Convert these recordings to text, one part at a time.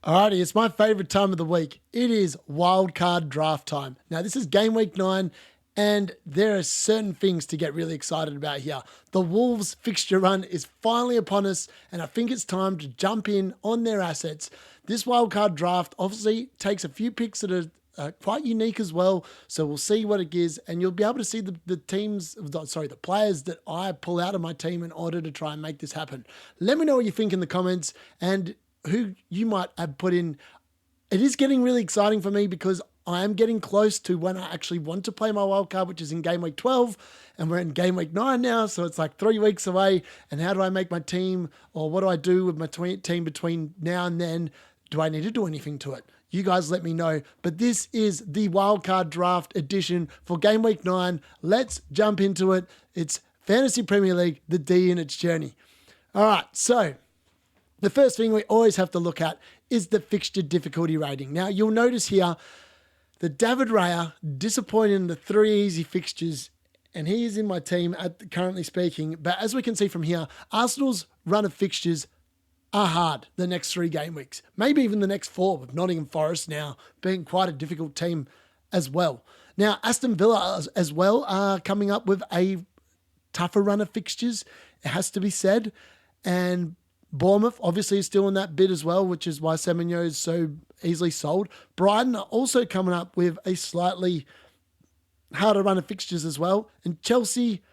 Alrighty, it's my favorite time of the week. It is wildcard draft time. Now, this is game week 9, and there are certain things to get really excited about here. The Wolves fixture run is finally upon us, and I think it's time to jump in on their assets. This wildcard draft obviously takes a few picks that are quite unique as well, so we'll see what it gives, and you'll be able to see the players that I pull out of my team in order to try and make this happen. Let me know what you think in the comments, and who you might have put in. It is getting really exciting for me because I am getting close to when I actually want to play my wildcard, which is in game week 12, and we're in game week 9 now, so it's like 3 weeks away. And how do I make my team, or what do I do with my team between now and then? Do I need to do anything to it? You guys let me know. But this is the wildcard draft edition for game week 9. Let's jump into it. It's Fantasy Premier League, the D in its journey. All right, so the first thing we always have to look at is the fixture difficulty rating. Now, you'll notice here that David Raya disappointed in the 3 easy fixtures, and he is in my team currently speaking. But as we can see from here, Arsenal's run of fixtures are hard the next 3 game weeks, maybe even the next 4, with Nottingham Forest now being quite a difficult team as well. Now, Aston Villa as well are coming up with a tougher run of fixtures, it has to be said, and Bournemouth obviously is still in that bid as well, which is why Semenyo is so easily sold. Brighton are also coming up with a slightly harder run of fixtures as well. And Chelsea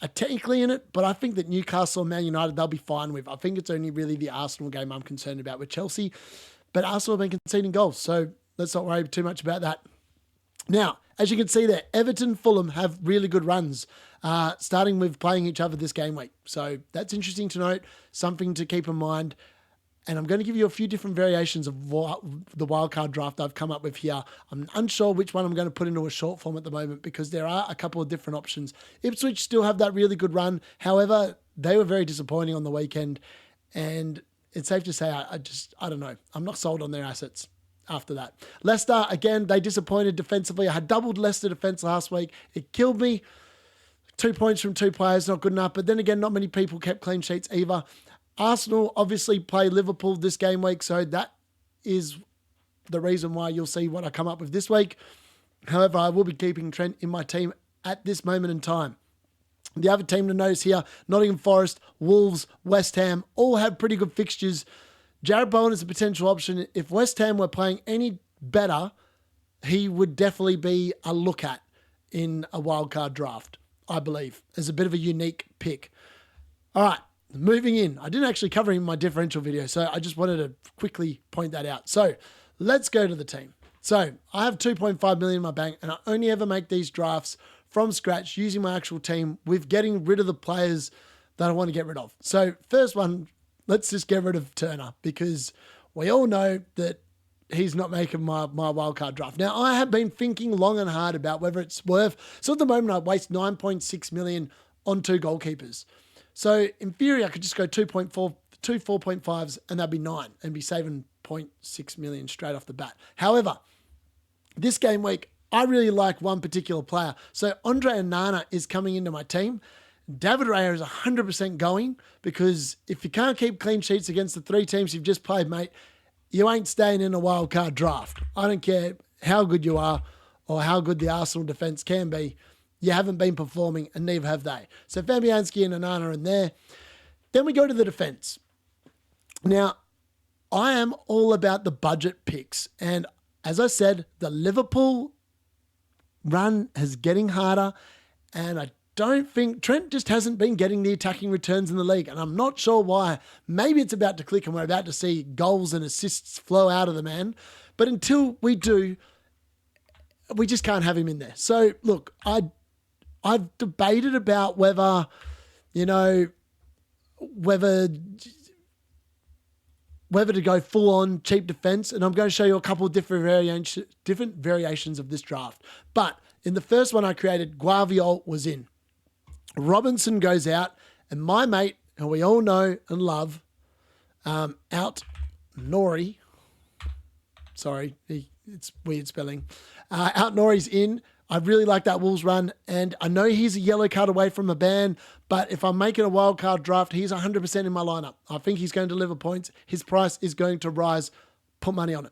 are technically in it, but I think that Newcastle and Man United, they'll be fine with. I think it's only really the Arsenal game I'm concerned about with Chelsea. But Arsenal have been conceding goals, so let's not worry too much about that. Now, as you can see there, Everton, Fulham have really good runs, starting with playing each other this game week. So that's interesting to note, something to keep in mind. And I'm going to give you a few different variations of the wildcard draft I've come up with here. I'm unsure which one I'm going to put into a short form at the moment because there are a couple of different options. Ipswich still have that really good run. However, they were very disappointing on the weekend. And it's safe to say, I don't know. I'm not sold on their assets after that. Leicester, again, they disappointed defensively. I had doubled Leicester defense last week. It killed me. 2 points from 2 players, not good enough. But then again, not many people kept clean sheets either. Arsenal obviously play Liverpool this game week, so that is the reason why you'll see what I come up with this week. However, I will be keeping Trent in my team at this moment in time. The other team to notice here, Nottingham Forest, Wolves, West Ham, all have pretty good fixtures. Jared Bowen is a potential option. If West Ham were playing any better, he would definitely be a look at in a wildcard draft, I believe, as a bit of a unique pick. All right, moving in. I didn't actually cover him in my differential video, so I just wanted to quickly point that out. So let's go to the team. So I have 2.5 million in my bank, and I only ever make these drafts from scratch using my actual team with getting rid of the players that I want to get rid of. So first one, let's just get rid of Turner because we all know that he's not making my wildcard draft. Now, I have been thinking long and hard about whether it's worth. So at the moment, I waste 9.6 million on 2 goalkeepers. So in theory, I could just go 2 4.5s and that'd be 9 and be saving 0.6 million straight off the bat. However, this game week, I really like one particular player. So Andre Onana is coming into my team. David Raya is 100% going because if you can't keep clean sheets against the 3 teams you've just played, mate, you ain't staying in a wildcard draft. I don't care how good you are or how good the Arsenal defence can be. You haven't been performing and neither have they. So Fabianski and Onana are in there. Then we go to the defence. Now, I am all about the budget picks. And as I said, the Liverpool run is getting harder and I don't think Trent just hasn't been getting the attacking returns in the league, and I'm not sure why. Maybe it's about to click and we're about to see goals and assists flow out of the man. But until we do, we just can't have him in there. So look, I've debated about whether to go full on cheap defense, and I'm going to show you a couple of different variations of this draft. But in the first one I created, Guardiola was in. Robinson goes out, and my mate, who we all know and love, Out Nori. Sorry, it's weird spelling. Out Nori's in. I really like that Wolves run, and I know he's a yellow card away from a ban, but if I'm making a wild card draft, he's 100% in my lineup. I think he's going to deliver points. His price is going to rise put money on it.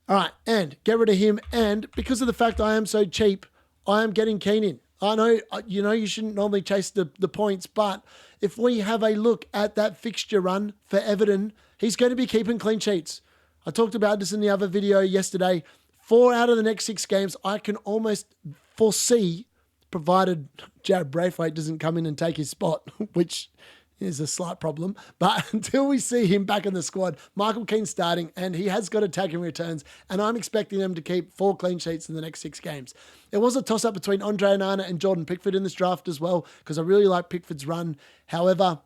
All right, and get rid of him. And because of the fact I am so cheap, I am getting Keane in. I know, you shouldn't normally chase the points, but if we have a look at that fixture run for Everton, he's going to be keeping clean sheets. I talked about this in the other video yesterday. 4 out of the next 6 games, I can almost foresee, provided Jared Braithwaite doesn't come in and take his spot, which is a slight problem. But until we see him back in the squad, Michael Keane's starting, and he has got attacking returns, and I'm expecting them to keep 4 clean sheets in the next 6 games. It was a toss-up between Andre Onana and Jordan Pickford in this draft as well, because I really like Pickford's run. However,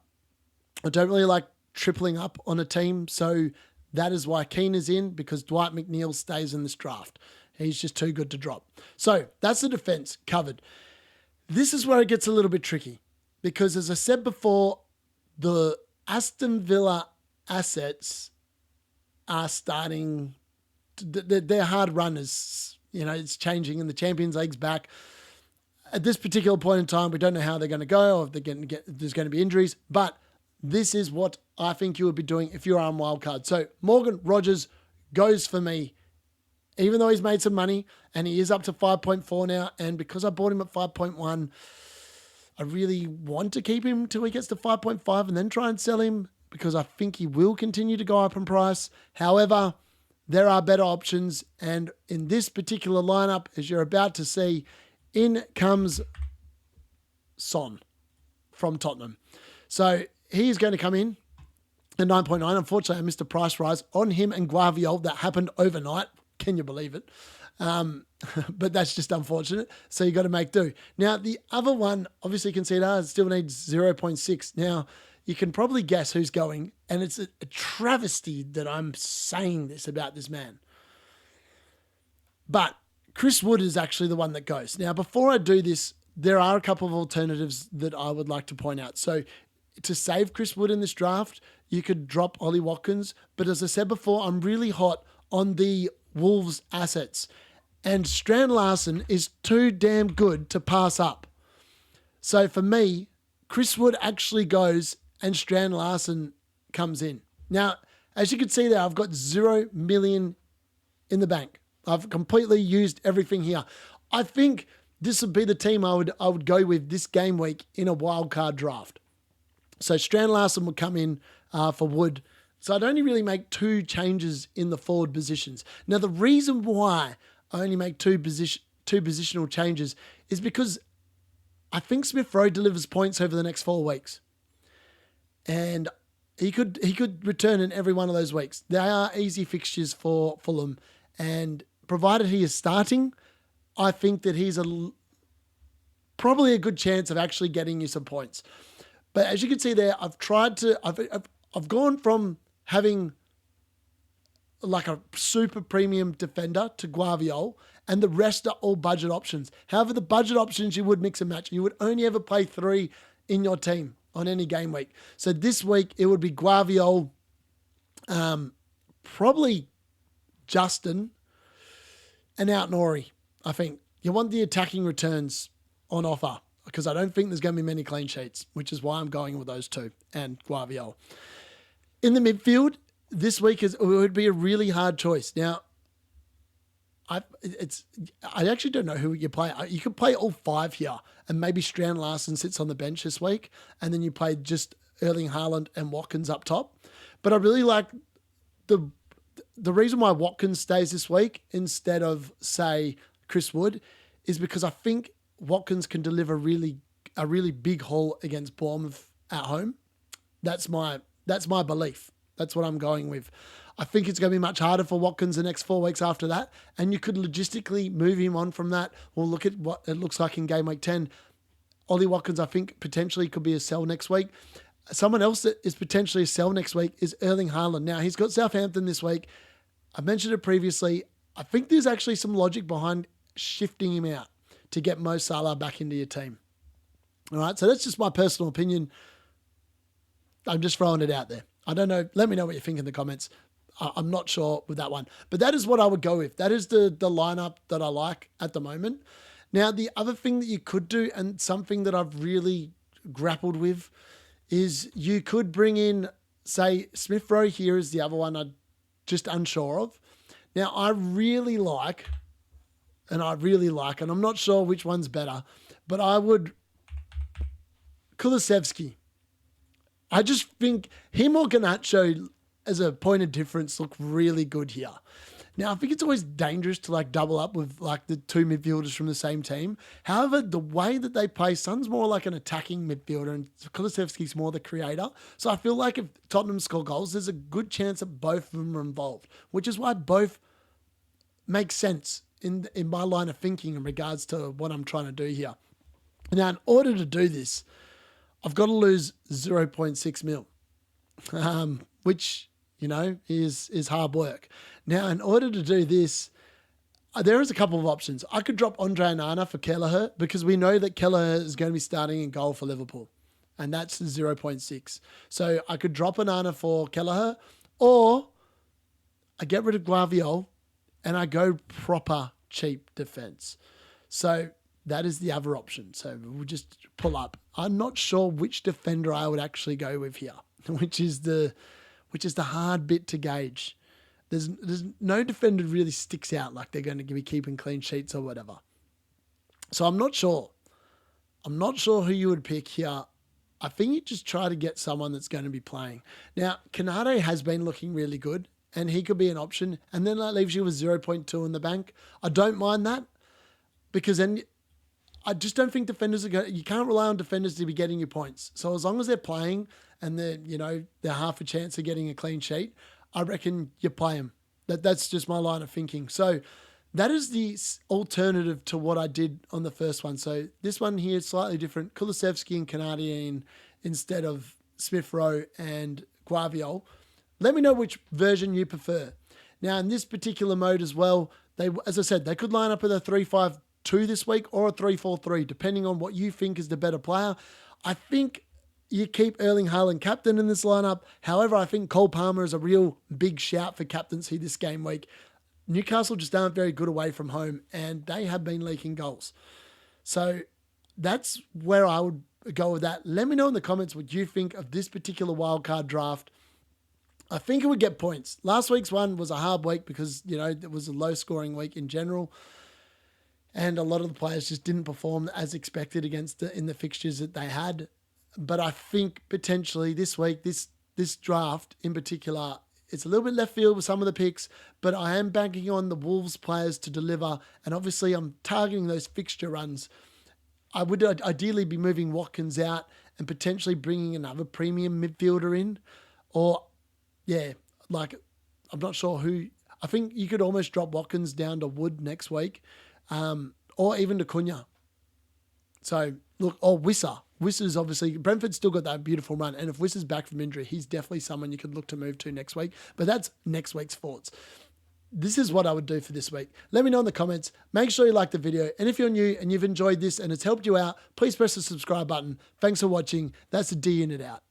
I don't really like tripling up on a team, so that is why Keane is in, because Dwight McNeil stays in this draft. He's just too good to drop. So that's the defense covered. This is where it gets a little bit tricky, because as I said before, the Aston Villa assets are starting, they're hard runners. It's changing, and the Champions League's back. At this particular point in time, we don't know how they're going to go, or if there's going to be injuries, but this is what I think you would be doing if you're on wildcard. So Morgan Rogers goes for me, even though he's made some money, and he is up to 5.4 now, and because I bought him at 5.1, I really want to keep him till he gets to 5.5 and then try and sell him, because I think he will continue to go up in price. However, there are better options, and in this particular lineup, as you're about to see, in comes Son from Tottenham. So he's going to come in at 9.9. Unfortunately, I missed a price rise on him and Guardiola that happened overnight. Can you believe it? But that's just unfortunate. So you got to make do. Now, the other one, obviously you can see it still needs 0.6. Now, you can probably guess who's going, and it's a travesty that I'm saying this about this man. But Chris Wood is actually the one that goes. Now, before I do this, there are a couple of alternatives that I would like to point out. So to save Chris Wood in this draft, you could drop Ollie Watkins. But as I said before, I'm really hot on the Wolves assets. And Strand Larsen is too damn good to pass up. So for me, Chris Wood actually goes and Strand Larsen comes in. Now, as you can see there, I've got 0 million in the bank. I've completely used everything here. I think this would be the team I would go with this game week in a wildcard draft. So Strand Larsen would come in for Wood. So I'd only really make 2 changes in the forward positions. Now, the reason why I only make two positional changes is because I think Smith Rowe delivers points over the next 4 weeks. And he could return in every one of those weeks. They are easy fixtures for Fulham. And provided he is starting, I think that he's probably a good chance of actually getting you some points. But as you can see there, I've gone from having like a super premium defender to Guardiola, and the rest are all budget options. However, the budget options you would mix and match. You would only ever play 3 in your team on any game week. So this week it would be Guardiola, probably Justin, and out Nori. I think you want the attacking returns on offer, because I don't think there's going to be many clean sheets, which is why I'm going with those 2 and Guardiola. In the midfield, this week it would be a really hard choice. Now, I actually don't know who you play. You could play all 5 here, and maybe Strand Larsen sits on the bench this week, and then you play just Erling Haaland and Watkins up top. But I really like the reason why Watkins stays this week instead of, say, Chris Wood is because I think Watkins can deliver a really big haul against Bournemouth at home. That's my belief. That's what I'm going with. I think it's going to be much harder for Watkins the next 4 weeks after that, and you could logistically move him on from that. We'll look at what it looks like in game week 10. Ollie Watkins, I think, potentially could be a sell next week. Someone else that is potentially a sell next week is Erling Haaland. Now, he's got Southampton this week. I mentioned it previously. I think there's actually some logic behind shifting him out to get Mo Salah back into your team. All right, so that's just my personal opinion. I'm just throwing it out there. I don't know. Let me know what you think in the comments. I'm not sure with that one. But that is what I would go with. That is the lineup that I like at the moment. Now, the other thing that you could do, and something that I've really grappled with, is you could bring in, say, Smith Rowe here is the other one I'd just unsure of. Now, I really like, and I'm not sure which one's better, but I would, Kulusevski. I just think him or Garnacho as a point of difference look really good here. Now, I think it's always dangerous to like double up with like the two midfielders from the same team. However, the way that they play, Son's more like an attacking midfielder and Kulusevski's more the creator. So I feel like if Tottenham score goals, there's a good chance that both of them are involved, which is why both make sense in my line of thinking in regards to what I'm trying to do here. Now, in order to do this, I've got to lose 0.6 mil, which, you know, is hard work. Now, in order to do this, there is a couple of options. I could drop Andre Onana for Kelleher because we know that Kelleher is going to be starting in goal for Liverpool, and that's 0.6. So I could drop Onana for Kelleher, or I get rid of Guardiola and I go proper cheap defense. So that is the other option. So we'll just pull up. I'm not sure which defender I would actually go with here, which is the hard bit to gauge. There's no defender really sticks out like they're going to be keeping clean sheets or whatever. So I'm not sure. I'm not sure who you would pick here. I think you just try to get someone that's going to be playing. Now, Canate has been looking really good, and he could be an option. And then that leaves you with 0.2 in the bank. I don't mind that because then I just don't think defenders are going. You can't rely on defenders to be getting you points. So as long as they're playing and they're half a chance of getting a clean sheet, I reckon you play them. That's just my line of thinking. So that is the alternative to what I did on the first one. So this one here is slightly different. Kulusevski and Canadian instead of Smith Rowe and Guardiola. Let me know which version you prefer. Now in this particular mode as well, as I said, they could line up with a 3-5-2 this week or a 3-4-3, depending on what you think is the better player. I think you keep Erling Haaland captain in this lineup. However, I think Cole Palmer is a real big shout for captaincy this game week. Newcastle just aren't very good away from home, and they have been leaking goals. So that's where I would go with that. Let me know in the comments what you think of this particular wildcard draft. I think it would get points. Last week's one was a hard week because, it was a low-scoring week in general. And a lot of the players just didn't perform as expected in the fixtures that they had. But I think potentially this week, this draft in particular, it's a little bit left field with some of the picks, but I am banking on the Wolves players to deliver. And obviously I'm targeting those fixture runs. I would ideally be moving Watkins out and potentially bringing another premium midfielder in. Or, I'm not sure who. I think you could almost drop Watkins down to Wood next week. Or even to Cunha. So, look, or Wissa. Wissa's obviously, Brentford's still got that beautiful run. And if Wissa's back from injury, he's definitely someone you could look to move to next week. But that's next week's thoughts. This is what I would do for this week. Let me know in the comments. Make sure you like the video. And if you're new and you've enjoyed this and it's helped you out, please press the subscribe button. Thanks for watching. That's the D in it out.